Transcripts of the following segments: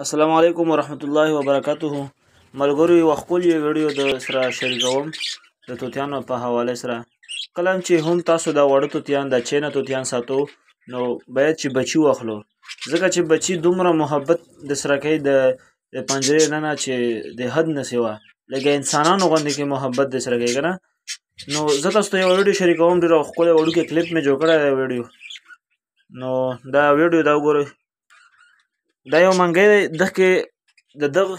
السلام علیکم ورحمت الله وبرکاته. ملګرو یو خپل یو ویډیو د سره شریکوم د توتیانو په حواله سره. کله چې هم تاسو دا وړه توتیان د چینه توتیان ساتو نو باید چې بچي واخلو، ځکه چې بچي دومره محبت د سره کوي د پنجرې نه چې د حد نه سوا لکه انسانانو غوندې کې محبت د سره کوي که نه. نو زه تاسو ته یو ویډیو شریکوم، ډېر ښکلی وړوکی کلیپ مې جوړ کړی دی ویډیو. نو دا ویډیو دا وګورئ. دا یو منګی دی، دغه کې د دغه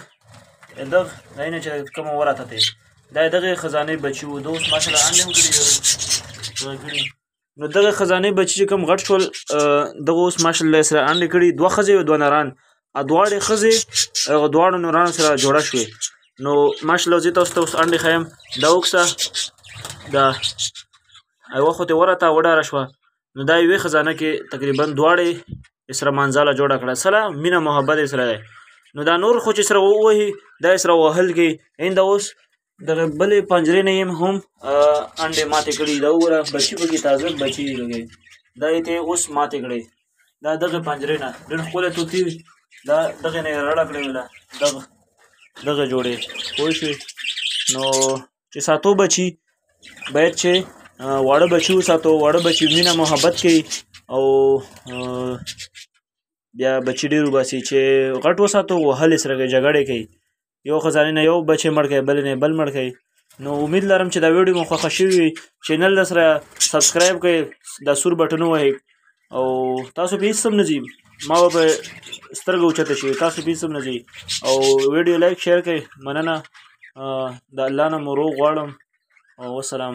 ځای نه چې کومه وراته دی دا د دغې خزانې بچي وو. ده اوس ماشاءالله انډې هم کړي. نو دغه خزانې بچي چې کوم غټ شول دغه اوس ماشاءالله سره انډې کړي. دوه ښځې او دوه نران، دواړې ښځې دواړو نرانو سره جوړه شوې. نو ماشاءالله زه تاسو ته اوس انډې ښیم. دا وکسه دا یوه خو ترې ورته وډاره شوه. نو دا یوې خزانه کې تقریبا دواړې سره منځله جوړه کړه، سره مینه محبت سره دی. نو دا نور خو چې سره ووهي دا سره وهل کوي. اینده اوس دغه بلې پنجرې نه یې هم انډې ماتې کړي. دا وګوره بچي پکې تازه بچي لګوي. دا یې ته اوس ماتې کړی. دا دغه پنجرې نه ډېر ښکلی توتي دا دغې نه یې رړه کړې وله دغه جوړې پوه شوې. نو چې ساتو بچي باید چې واړه بچي وساتو. واړه بچي مینه محبت کوي او بیا بچي ډېر وباسي. چې غټ وساتو وهل یې سره کوي، جګړې کوي. یو خزانې نه یو بچی مړ کوي، بل نه بل مړ کوي. نو امید لرم چې دا ویډیو مو خوښه شوې وي. چینل در سره سبسکرایب کړئ، دا سور بټن ووهئ او تاسو په هېڅ هم نه ځي، ما به په سترګه اوچته شي، تاسو په هېڅ هم نه ځي. او ویډیو لایک شیر کړئ. مننه. د الله نه مو روغ غواړم. والسلام.